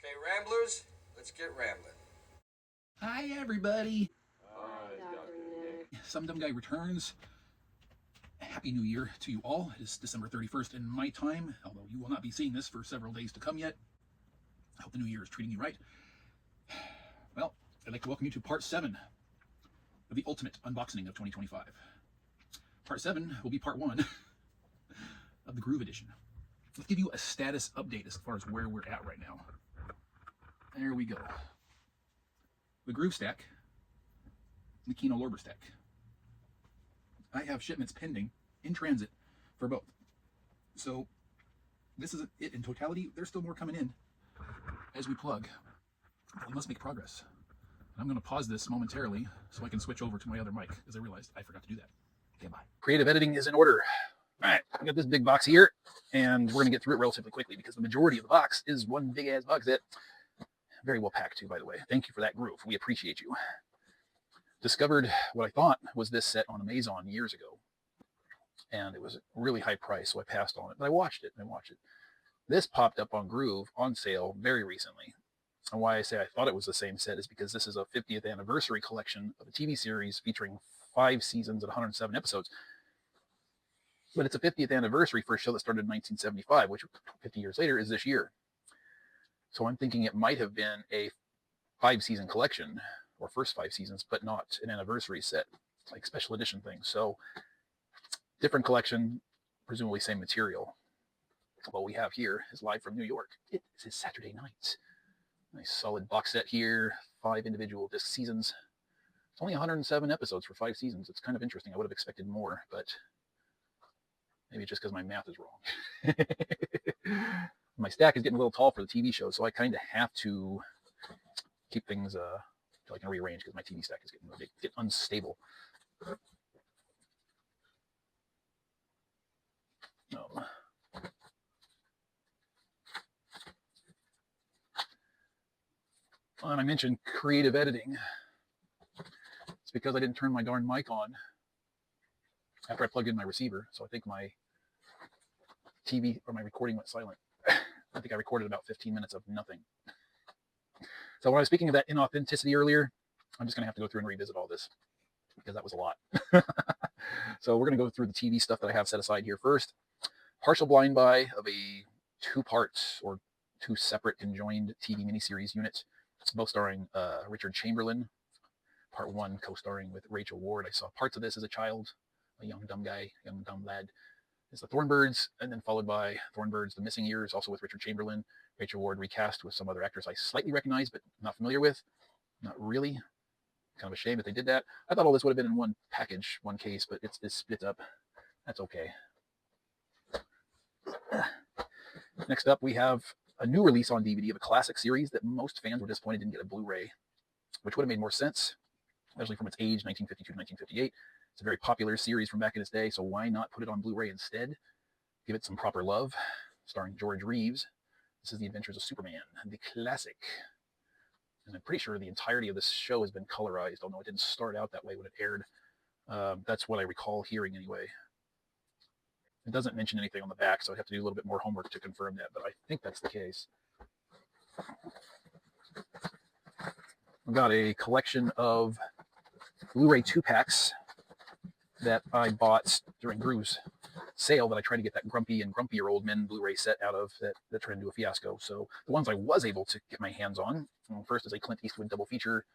Okay, Ramblers, let's get rambling. Hi, everybody. Hi, Dr. Nick. Some Dumb Guy returns. Happy New Year to you all. It is December 31st in my time, although you will not be seeing this for several days to come yet. I hope the new year is treating you right. Well, I'd like to welcome you to part 7 of the ultimate unboxing of 2025. Part 7 will be part 1 of the GRUVy edition. Let's give you a status update as far as where we're at right now. There we go. The GRUVy stack, the Kino Lorber stack. I have shipments pending in transit for both. So this is it in totality. There's still more coming in as we plug. We must make progress. And I'm going to pause this momentarily so I can switch over to my other mic, because I realized I forgot to do that. Okay, bye. Creative editing is in order. All right, I got this big box here, and we're going to get through it relatively quickly because the majority of the box is one big ass box set. Very well packed too, by the way. Thank you for that, GRUVy. We appreciate you. Discovered what I thought was this set on Amazon years ago, and it was a really high price, so I passed on it. But I watched it. This popped up on GRUVy on sale very recently. And why I say I thought it was the same set is because this is a 50th anniversary collection of a TV series featuring 5 seasons and 107 episodes. But it's a 50th anniversary for a show that started in 1975, which 50 years later is this year. So I'm thinking it might have been a 5-season collection, or first 5 seasons, but not an anniversary set, like special edition things. So different collection, presumably same material. What we have here is live from New York. It is Saturday night. Nice solid box set here, 5 individual disc seasons. It's only 107 episodes for 5 seasons. It's kind of interesting. I would have expected more, but maybe just because my math is wrong. My stack is getting a little tall for the TV show, so I kind of have to keep things until I can rearrange, because my TV stack is getting unstable. And I mentioned creative editing. It's because I didn't turn my darn mic on after I plugged in my receiver, so I think my TV or my recording went silent. I think I recorded about 15 minutes of nothing. So when I was speaking of that inauthenticity earlier, I'm just going to have to go through and revisit all this, because that was a lot. So we're going to go through the TV stuff that I have set aside here first. Partial blind buy of a 2-part or 2 separate conjoined TV miniseries unit, both starring Richard Chamberlain. Part 1 co-starring with Rachel Ward. I saw parts of this as a child, a young dumb lad. Is the Thornbirds, and then followed by Thornbirds, The Missing Years, also with Richard Chamberlain. Rachel Ward recast with some other actors I slightly recognize, but not familiar with. Not really. Kind of a shame that they did that. I thought all this would have been in one package, one case, but it's split up. That's okay. Next up, we have a new release on DVD of a classic series that most fans were disappointed didn't get a Blu-ray, which would have made more sense, especially from its age, 1952 to 1958. It's a very popular series from back in its day, so why not put it on Blu-ray instead? Give it some proper love. Starring George Reeves. This is The Adventures of Superman, the classic. And I'm pretty sure the entirety of this show has been colorized, although it didn't start out that way when it aired. That's what I recall hearing anyway. It doesn't mention anything on the back, so I'd have to do a little bit more homework to confirm that, but I think that's the case. I've got a collection of Blu-ray 2-packs that I bought during GRUVy's sale that I tried to get that Grumpy and Grumpier Old Men Blu-ray set out of that turned into a fiasco. So the ones I was able to get my hands on, first is a Clint Eastwood double feature,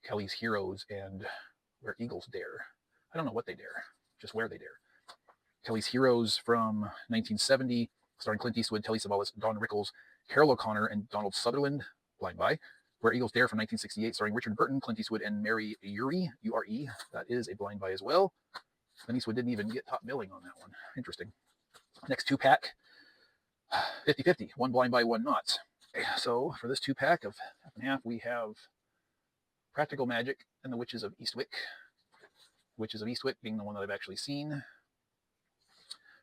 Kelly's Heroes and Where Eagles Dare. I don't know what they dare, just where they dare. Kelly's Heroes from 1970, starring Clint Eastwood, Telly Savalas, Don Rickles, Carol O'Connor, and Donald Sutherland, blind buy. Where Eagles Dare from 1968, starring Richard Burton, Clint Eastwood, and Mary Uri, U-R-E. That is a blind buy as well. Clint Eastwood didn't even get top billing on that one. Interesting. Next 2-pack, 50-50, one blind buy, one not. So for this 2-pack of half and half, we have Practical Magic and the Witches of Eastwick. Witches of Eastwick being the one that I've actually seen.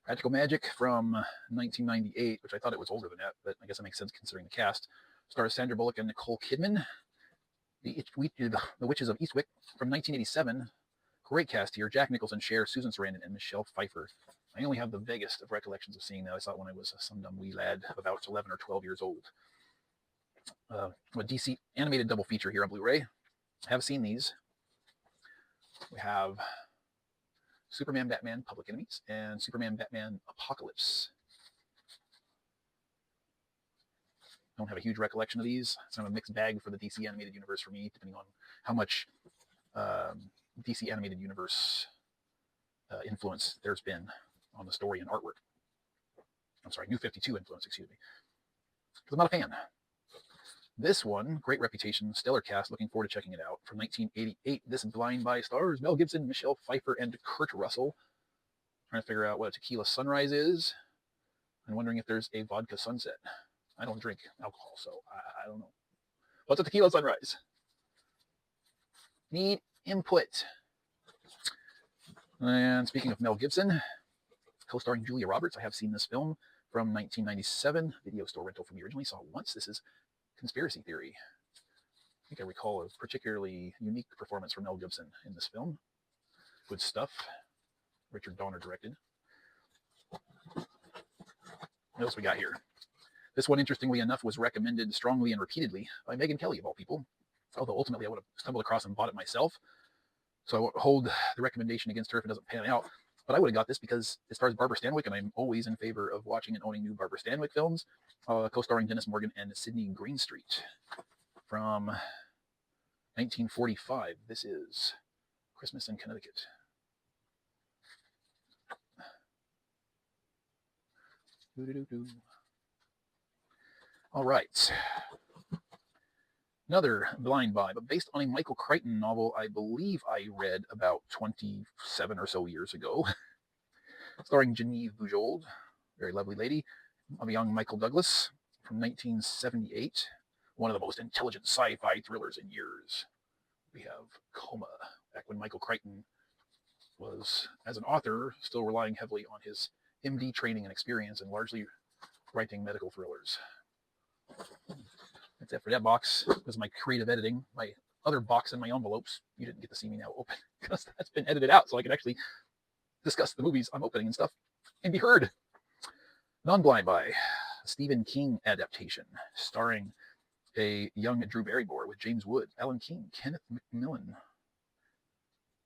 Practical Magic from 1998, which I thought it was older than that, but I guess that makes sense considering the cast. Stars Sandra Bullock and Nicole Kidman. The Witches of Eastwick from 1987. Great cast here. Jack Nicholson, Cher, Susan Sarandon, and Michelle Pfeiffer. I only have the vaguest of recollections of seeing that. I saw it when I was some dumb wee lad, about 11 or 12 years old. a DC animated double feature here on Blu-ray. I have seen these. We have Superman, Batman, Public Enemies, and Superman, Batman, Apocalypse. Don't have a huge recollection of these. It's kind of a mixed bag for the DC animated universe for me, depending on how much DC animated universe influence there's been on the story and artwork. I'm sorry, New 52 influence, excuse me. Because I'm not a fan. This one, great reputation, stellar cast, looking forward to checking it out. From 1988, this Blind Buy stars Mel Gibson, Michelle Pfeiffer, and Kurt Russell. Trying to figure out what a tequila sunrise is. I'm wondering if there's a vodka sunset. I don't drink alcohol, so I don't know. What's a tequila sunrise? Need input. And speaking of Mel Gibson, co-starring Julia Roberts, I have seen this film from 1997. Video store rental for me originally. Saw it once. This is Conspiracy Theory. I think I recall a particularly unique performance from Mel Gibson in this film. Good stuff. Richard Donner directed. What else we got here? This one, interestingly enough, was recommended strongly and repeatedly by Megyn Kelly, of all people. Although ultimately I would have stumbled across and bought it myself. So I won't hold the recommendation against her if it doesn't pan out. But I would have got this because it stars Barbara Stanwyck, and I'm always in favor of watching and owning new Barbara Stanwyck films, co-starring Dennis Morgan and Sidney Greenstreet from 1945. This is Christmas in Connecticut. All right. Another blind buy, but based on a Michael Crichton novel I believe I read about 27 or so years ago, starring Genevieve Bujold, very lovely lady, of a young Michael Douglas from 1978, one of the most intelligent sci-fi thrillers in years. We have Coma, back when Michael Crichton was, as an author, still relying heavily on his MD training and experience and largely writing medical thrillers. That's it for that box. This is my creative editing. My other box in my envelopes, you didn't get to see me now open because that's been edited out so I can actually discuss the movies I'm opening and stuff and be heard. Non-blind buy, a Stephen King adaptation starring a young Drew Barrymore with James Wood, Alan King, Kenneth McMillan,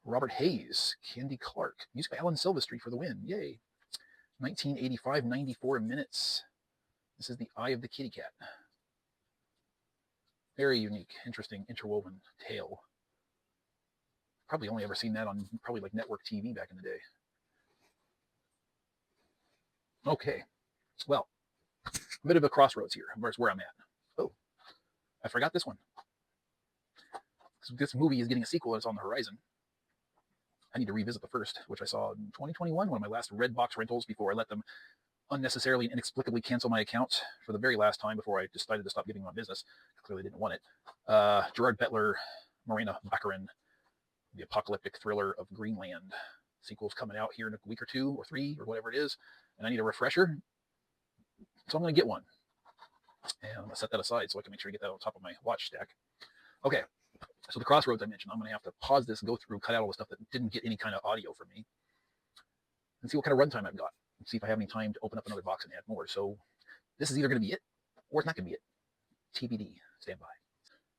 Robert Hayes, Candy Clark, music by Alan Silvestri for the win. Yay. 1985, 94 minutes. This is The Eye of the Kitty Cat. Very unique, interesting, interwoven tale. Probably only ever seen that on probably like network TV back in the day. Okay, well, a bit of a crossroads here. Where's where I'm at? Oh, I forgot this one. This movie is getting a sequel and it's on the horizon. I need to revisit the first, which I saw in 2021, one of my last Redbox rentals before I let them unnecessarily and inexplicably cancel my account for the very last time before I decided to stop giving my business. Clearly didn't want it. Gerard Butler, Morena Baccarin, the apocalyptic thriller of Greenland. Sequel's coming out here in a week or 2 or 3 or whatever it is, and I need a refresher. So I'm going to get one. And I'm going to set that aside so I can make sure I get that on top of my watch stack. Okay, so the crossroads I mentioned, I'm going to have to pause this, go through, cut out all the stuff that didn't get any kind of audio from me, and see what kind of runtime I've got. And see if I have any time to open up another box and add more. So this is either going to be it, or it's not going to be it. TBD. Stand by.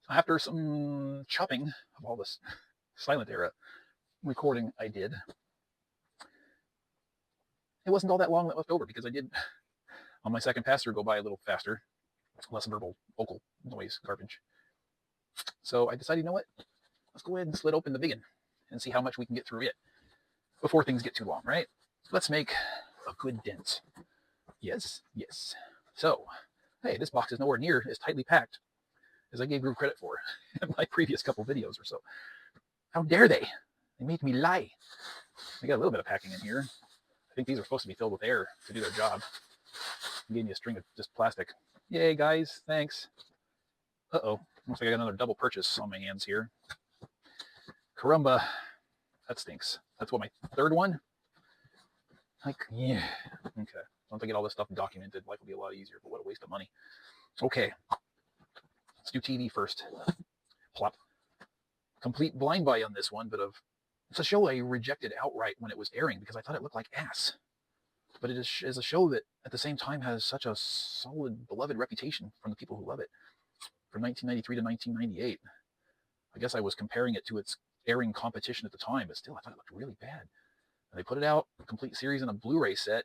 So after some chopping of all this silent era recording I did, it wasn't all that long that left over because I did, on my second pass through, go by a little faster, less verbal, vocal noise garbage. So I decided, you know what? Let's go ahead and slit open the big one and see how much we can get through it before things get too long, right? Let's make a good dent. Yes, yes. So, hey, this box is nowhere near as tightly packed as I gave GRUVy credit for in my previous couple videos or so. How dare they? They made me lie. I got a little bit of packing in here. I think these are supposed to be filled with air to do their job. They gave me a string of just plastic. Yay, guys. Thanks. Uh-oh. Looks like I got another double purchase on my hands here. Caramba. That stinks. That's what, my third one? Like, yeah. Okay. Once I get all this stuff documented, life will be a lot easier, but what a waste of money. Okay. Let's do TV first. Plop. Complete blind buy on this one, but it's a show I rejected outright when it was airing because I thought it looked like ass. But it is a show that at the same time has such a solid, beloved reputation from the people who love it. from 1993 to 1998. I guess I was comparing it to its airing competition at the time, but still, I thought it looked really bad. And they put it out, a complete series in a Blu-ray set,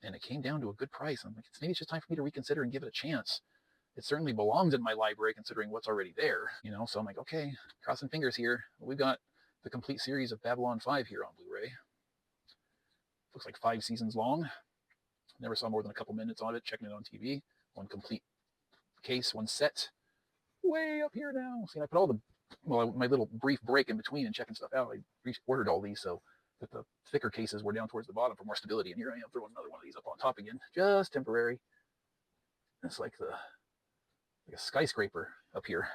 and it came down to a good price. I'm like, maybe it's just time for me to reconsider and give it a chance. It certainly belongs in my library considering what's already there, you know? So I'm like, okay, crossing fingers here. We've got the complete series of Babylon 5 here on Blu-ray. Looks like 5 seasons long. Never saw more than a couple minutes on it, checking it on TV. One complete case, one set. Way up here now. See, I put all the, well, my little brief break in between and checking stuff out. I ordered all these so that the thicker cases were down towards the bottom for more stability. And here I am throwing another one of these up on top again, just temporary. It's like a skyscraper up here.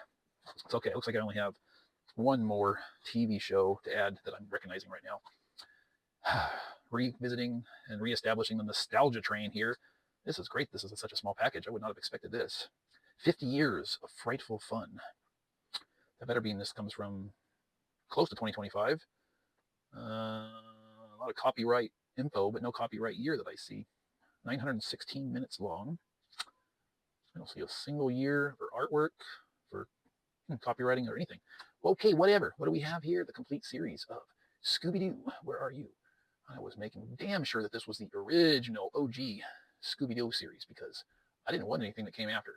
It's okay. It looks like I only have one more TV show to add that I'm recognizing right now. Revisiting and reestablishing the nostalgia train here. This is great. This is such a small package. I would not have expected this. 50 years of frightful fun. That better mean this comes from close to 2025. A lot of copyright info, but no copyright year that I see. 916 minutes long. I don't see a single year or artwork for copywriting or anything. Okay, whatever. What do we have here? The complete series of Scooby-Doo. Where are you? I was making damn sure that this was the original OG Scooby-Doo series because I didn't want anything that came after.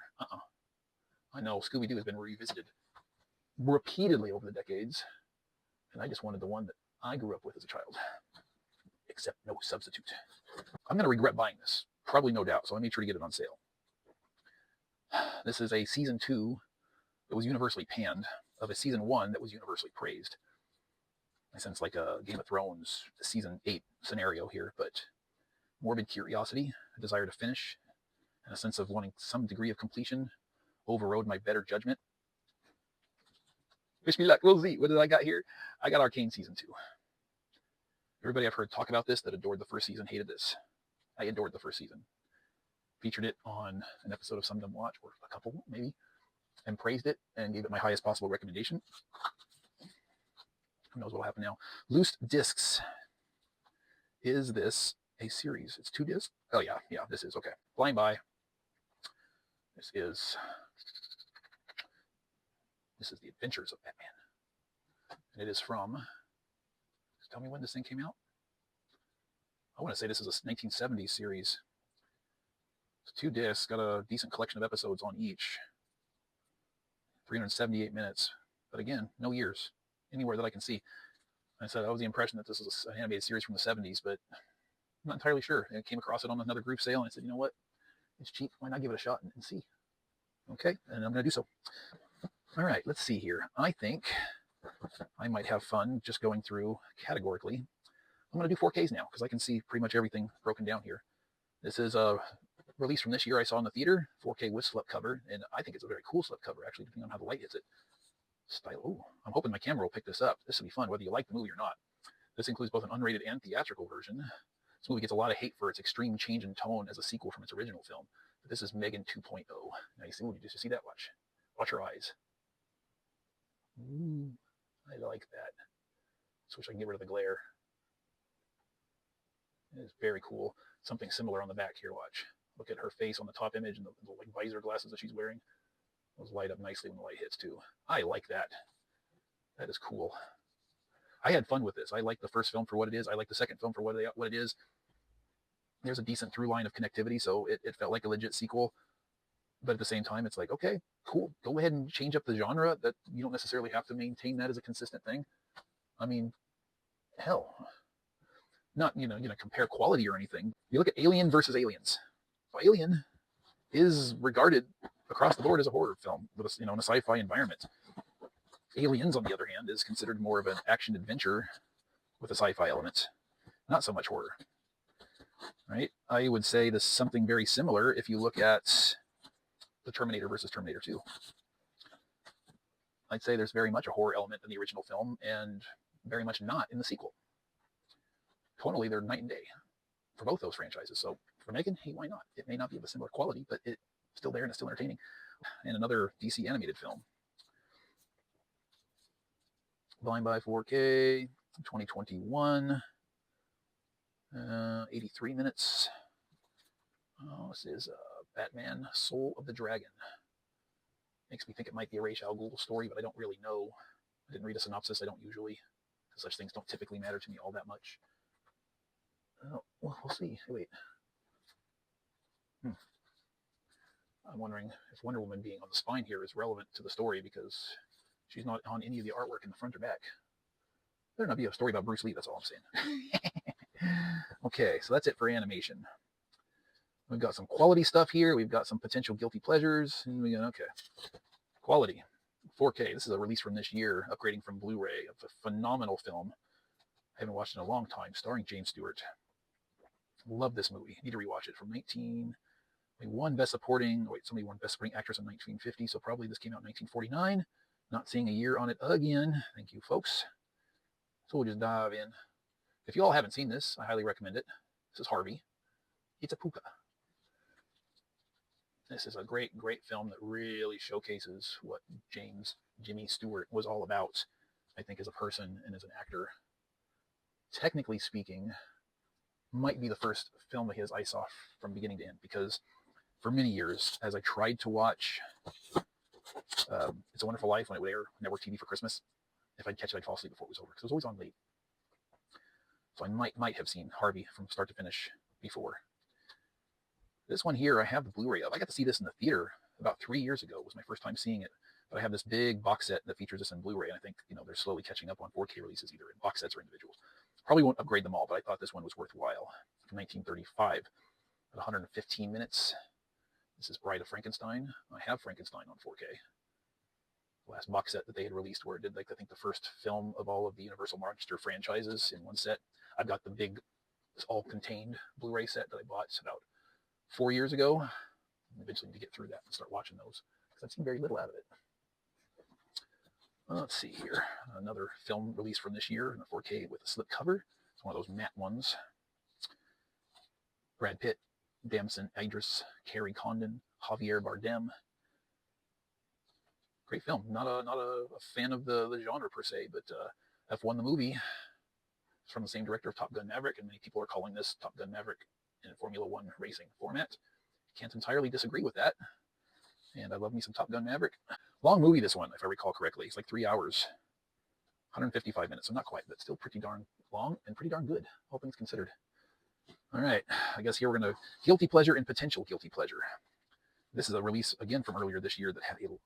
I know Scooby-Doo has been revisited repeatedly over the decades, and I just wanted the one that I grew up with as a child, except no substitute. I'm going to regret buying this, probably no doubt, so I made sure to get it on sale. This is a season 2 that was universally panned of a season 1 that was universally praised. I sense like a Game of Thrones season 8 scenario here, but morbid curiosity, a desire to finish, and a sense of wanting some degree of completion overrode my better judgment. Wish me luck. We'll see. What did I got here? I got Arcane season 2. Everybody I've heard talk about this that adored the first season hated this. I adored the first season. Featured it on an episode of SumDumBuys, or a couple maybe, and praised it and gave it my highest possible recommendation. Who knows what'll happen now? Loose Discs. Is this a series? It's 2 discs? Oh yeah, this is, okay. Blind Buy. This is The Adventures of Batman. And it is from, tell me when this thing came out. I want to say this is a 1970s series. It's 2 discs, got a decent collection of episodes on each. 378 minutes. But again, no years anywhere that I can see. I said I was the impression that this was an animated series from the 70s, but I'm not entirely sure. I came across it on another group sale and I said, you know what? It's cheap. Why not give it a shot and see? Okay, and I'm going to do so. All right, let's see here. I think I might have fun just going through categorically. I'm going to do 4Ks now because I can see pretty much everything broken down here. This is a release from this year I saw in the theater, 4K with slipcover, and I think it's a very cool slipcover, actually, depending on how the light hits it. Style. Ooh, I'm hoping my camera will pick this up. This will be fun, whether you like the movie or not. This includes both an unrated and theatrical version. This movie gets a lot of hate for its extreme change in tone as a sequel from its original film. But this is Megan 2.0. Now you see, did you see that? Watch your eyes. Ooh, I like that. Just wish I can get rid of the glare. It is very cool. Something similar on the back here. Watch. Look at her face on the top image and the like visor glasses that she's wearing. Those light up nicely when the light hits too. I like that. That is cool. I had fun with this. I like the first film for what it is. I like the second film for what it is. There's a decent through line of connectivity, so it felt like a legit sequel. But at the same time, it's like, okay, cool. Go ahead and change up the genre. That you don't necessarily have to maintain that as a consistent thing. I mean, hell, not compare quality or anything. You look at Alien versus Aliens. Well, Alien is regarded across the board as a horror film with in a sci-fi environment. Aliens, on the other hand, is considered more of an action adventure with a sci-fi element, not so much horror. Right? I would say this is something very similar if you look at the Terminator versus Terminator 2. I'd say there's very much a horror element in the original film and very much not in the sequel. Tonally, they're night and day for both those franchises. So for Megan, hey, why not? It may not be of a similar quality, but it's still there and it's still entertaining. And another DC animated film. Blind Buy 4K, 2021, 83 minutes. Oh, this is Batman, Soul of the Dragon. Makes me think it might be a Ra's al Ghul story, but I don't really know. I didn't read a synopsis. I don't usually, because such things don't typically matter to me all that much. Oh, well, we'll see. Wait. I'm wondering if Wonder Woman being on the spine here is relevant to the story, because she's not on any of the artwork in the front or back. Better not be a story about Bruce Lee, that's all I'm saying. Okay, so that's it for animation. We've got some quality stuff here. We've got some potential guilty pleasures. And we got, okay. Quality. 4K. This is a release from this year, upgrading from Blu-ray of a phenomenal film. I haven't watched it in a long time, starring James Stewart. Love this movie. Need to rewatch it. From 19... We won Best Supporting... Wait, somebody won Best Supporting Actress in 1950, so probably this came out in 1949. Not seeing a year on it again. Thank you, folks. So we'll just dive in. If you all haven't seen this, I highly recommend it. This is Harvey. It's a puka. This is a great, great film that really showcases what Jimmy Stewart was all about, I think, as a person and as an actor. Technically speaking, might be the first film of his I saw from beginning to end, because for many years, as I tried to watch It's a Wonderful Life when it would air network TV for Christmas, if I'd catch it, I'd fall asleep before it was over, because it was always on late. So I might have seen Harvey from start to finish before. This one here, I have the Blu-ray of. I got to see this in the theater about 3 years ago. It was my first time seeing it. But I have this big box set that features this in Blu-ray, and I think, you know, they're slowly catching up on 4K releases, either in box sets or individuals. Probably won't upgrade them all, but I thought this one was worthwhile. From 1935, at 115 minutes. This is Bride of Frankenstein. I have Frankenstein on 4K. The last box set that they had released, where it did, like, I think the first film of all of the Universal Monster franchises in one set. I've got the big, all-contained Blu-ray set that I bought about 4 years ago. I eventually need to get through that and start watching those, because I've seen very little out of it. Let's see here. Another film released from this year in a 4K with a slip cover. It's one of those matte ones. Brad Pitt, Damson Idris, Carrie Condon, Javier Bardem. Great film. Not a fan of the genre per se, but F1 the movie. It's from the same director of Top Gun Maverick, and many people are calling this Top Gun Maverick in Formula One racing format. Can't entirely disagree with that. And I love me some Top Gun Maverick. Long movie, this one, if I recall correctly. It's like 3 hours, 155 minutes, so not quite, but still pretty darn long and pretty darn good, all things considered. All right, I guess here we're going to guilty pleasure and potential guilty pleasure. This is a release, again, from earlier this year that had a... Was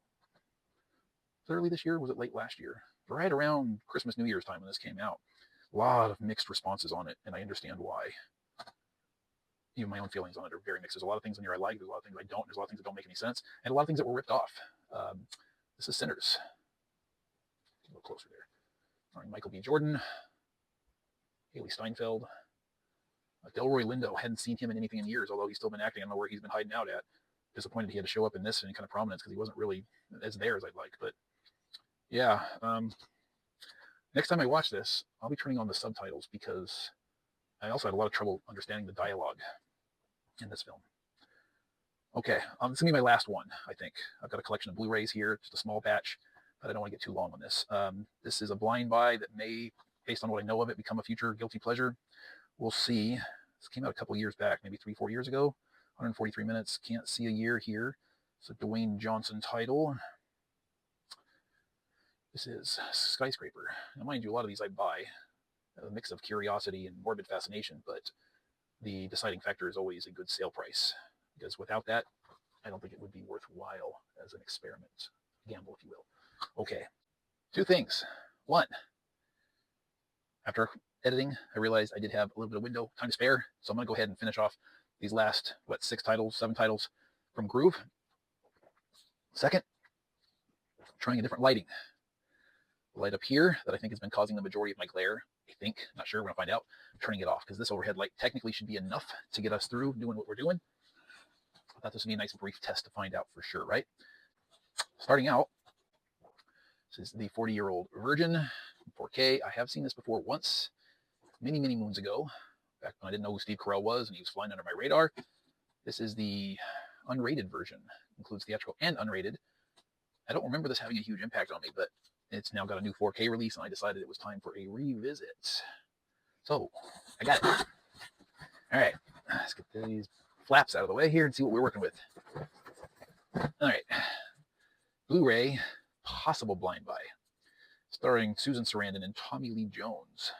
it early this year? Was it late last year? Right around Christmas, New Year's time when this came out. A lot of mixed responses on it, and I understand why. Even my own feelings on it are very mixed. There's a lot of things in here I like, there's a lot of things I don't, there's a lot of things that don't make any sense, and a lot of things that were ripped off. This is Sinners. A little closer there. Starring Michael B. Jordan, Haley Steinfeld, Delroy Lindo. Hadn't seen him in anything in years, although he's still been acting. I don't know where he's been hiding out at. Disappointed he had to show up in this in any kind of prominence, because he wasn't really as there as I'd like. But yeah, next time I watch this, I'll be turning on the subtitles, because I also had a lot of trouble understanding the dialogue in this film. Okay, this is going to be my last one, I think. I've got a collection of Blu-rays here, just a small batch, but I don't want to get too long on this. This is a blind buy that may, based on what I know of it, become a future guilty pleasure. We'll see. This came out a couple years back, maybe 3-4 years ago. 143 minutes, can't see a year here. It's a Dwayne Johnson title. This is Skyscraper. Now, mind you, a lot of these I buy, a mix of curiosity and morbid fascination, but the deciding factor is always a good sale price, because without that, I don't think it would be worthwhile as an experiment, gamble, if you will. Okay, 2 things. 1, after editing, I realized I did have a little bit of window time to spare, so I'm going to go ahead and finish off these last, 7 titles from GRUVy. 2nd, trying a different lighting. The light up here that I think has been causing the majority of my glare, I think, not sure, we're going to find out. I'm turning it off, because this overhead light technically should be enough to get us through doing what we're doing. I thought this would be a nice brief test to find out for sure, right? Starting out, this is the 40-year-old Virgin 4K. I have seen this before once, many, many moons ago, back when I didn't know who Steve Carell was and he was flying under my radar. This is the unrated version. Includes theatrical and unrated. I don't remember this having a huge impact on me, but it's now got a new 4K release, and I decided it was time for a revisit. So, I got it. All right, let's get these flaps out of the way here and see what we're working with. All right. Blu-ray, possible blind buy, starring Susan Sarandon and Tommy Lee Jones.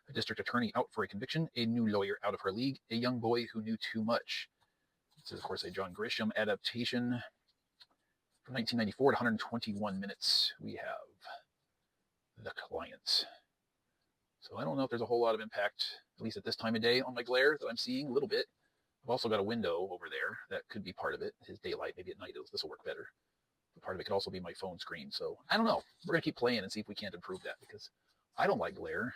A district attorney out for a conviction, a new lawyer out of her league, a young boy who knew too much. This is, of course, a John Grisham adaptation from 1994 to 121 minutes. We have The Client. So I don't know if there's a whole lot of impact, at least at this time of day, on my glare that I'm seeing a little bit. I've also got a window over there that could be part of it. His daylight, maybe at night this will work better. But part of it could also be my phone screen. So I don't know. We're going to keep playing and see if we can't improve that, because I don't like glare.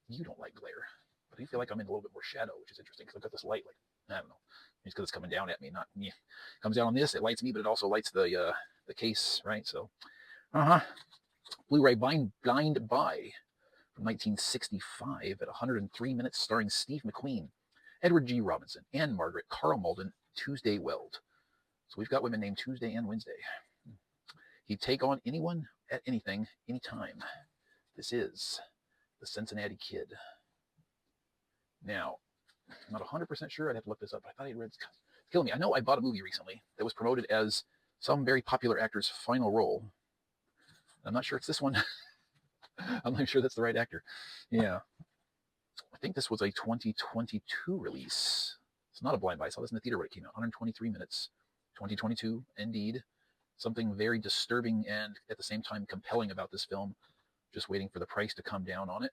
You don't like glare. But I feel like I'm in a little bit more shadow, which is interesting, because I've got this light, like, I don't know. It's because it's coming down at me, not me. It comes down on this, it lights me, but it also lights the case, right? So, Blu-ray blind buy from 1965 at 103 minutes, starring Steve McQueen, Edward G. Robinson, Anne Margaret, Carl Malden, Tuesday Weld. So we've got women named Tuesday and Wednesday. He'd take on anyone at anything, anytime. This is The Cincinnati Kid. Now, I'm not 100% sure. I'd have to look this up. But I thought I'd read. It's killing me. I know I bought a movie recently that was promoted as some very popular actor's final role. I'm not sure it's this one. I'm not sure that's the right actor. Yeah. I think this was a 2022 release. It's not a blind buy. I saw this in the theater when it came out. 123 minutes. 2022, indeed. Something very disturbing and at the same time compelling about this film. Just waiting for the price to come down on it.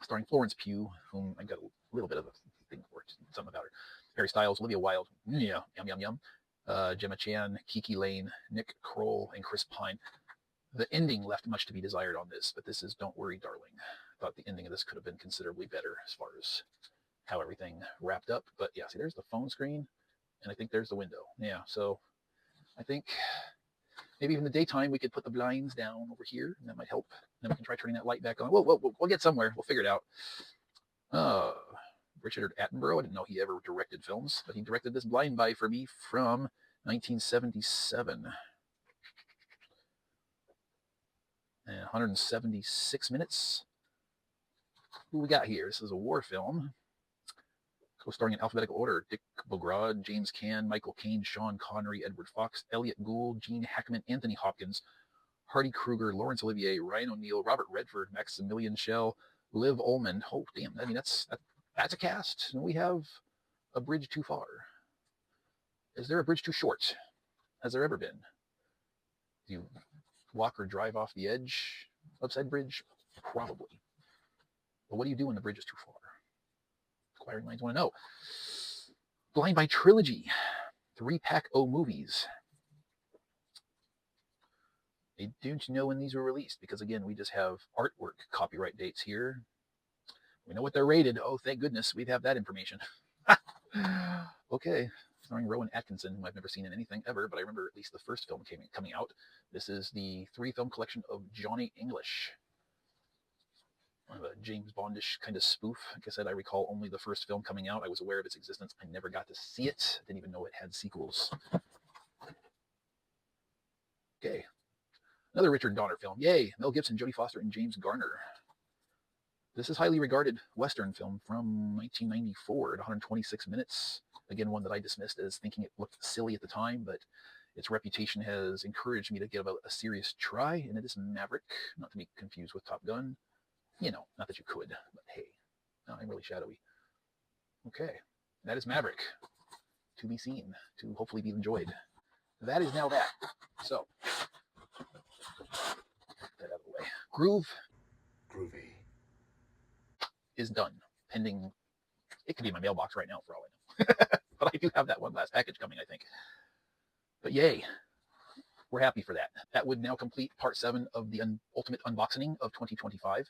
Starring Florence Pugh, whom I got a little bit of a thing for, something about her. Harry Styles, Olivia Wilde, yeah, yum. Gemma Chan, Kiki Lane, Nick Kroll, and Chris Pine. The ending left much to be desired on this, but this is Don't Worry, Darling. I thought the ending of this could have been considerably better as far as how everything wrapped up. But yeah, see, there's the phone screen, and I think there's the window. Yeah, so I think maybe even in the daytime we could put the blinds down over here, and that might help. And then we can try turning that light back on. We'll get somewhere. We'll figure it out. Richard Attenborough, I didn't know he ever directed films, but he directed this blind buy for me from 1977. 176 minutes. Who we got here? This is a war film. Co-starring in alphabetical order: Dick Bograd, James Caan, Michael Caine, Sean Connery, Edward Fox, Elliot Gould, Gene Hackman, Anthony Hopkins, Hardy Kruger, Laurence Olivier, Ryan O'Neal, Robert Redford, Maximilian Schell, Liv Ullmann. Oh, damn. I mean, that's a cast. And we have a bridge too far. Is there a bridge too short? Has there ever been? Do you walk or drive off the edge of said bridge? Probably. But what do you do when the bridge is too far? Inquiring minds want to know. Blind Buy Trilogy. 3-pack O movies. I don't know when these were released, because again, we just have artwork copyright dates here. We know what they're rated. Oh, thank goodness we have that information. Okay. Starring Rowan Atkinson, whom I've never seen in anything ever, but I remember at least the first film coming out. This is the 3-film collection of Johnny English. Kind of a James Bondish kind of spoof. Like I said, I recall only the first film coming out. I was aware of its existence. I never got to see it. Didn't even know it had sequels. Okay. Another Richard Donner film. Yay! Mel Gibson, Jodie Foster, and James Garner. This is highly regarded Western film from 1994 at 126 minutes. Again, one that I dismissed as thinking it looked silly at the time, but its reputation has encouraged me to give a serious try, and it is Maverick, not to be confused with Top Gun. You know, not that you could, but hey, no, I'm really shadowy. Okay, that is Maverick. To be seen, to hopefully be enjoyed. That is now that. So, get that out of the way. GRUVy is done, pending. It could be in my mailbox right now for all I know. But I do have that one last package coming, I think. But yay, we're happy for that. That would now complete part 7 of the ultimate unboxing of 2025.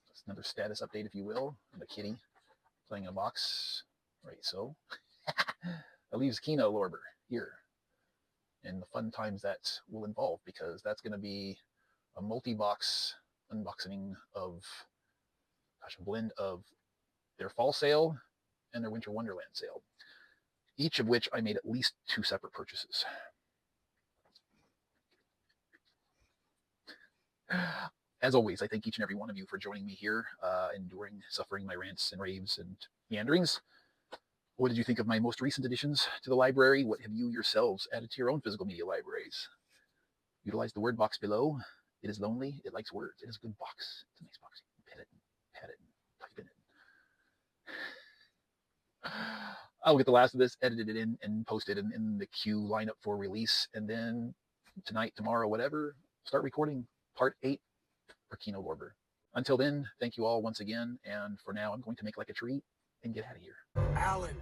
That's another status update, if you will. I'm a kitty playing in a box. Right, so. That leaves Kino Lorber here. And the fun times that will involve, because that's going to be a multi-box unboxing of, gosh, a blend of their fall sale and their Winter Wonderland sale, each of which I made at least 2 separate purchases. As always, I thank each and every one of you for joining me here, enduring, suffering my rants and raves and meanderings. What did you think of my most recent additions to the library? What have you yourselves added to your own physical media libraries? Utilize the word box below. It is lonely. It likes words. It is a good box. It's a nice box. Pet it, pat it, type in it. I'll get the last of this, edited it in, and post it in the queue lineup for release. And then tonight, tomorrow, whatever, start recording part 8 for Kino Lorber. Until then, thank you all once again. And for now, I'm going to make like a tree and get out of here. Alan.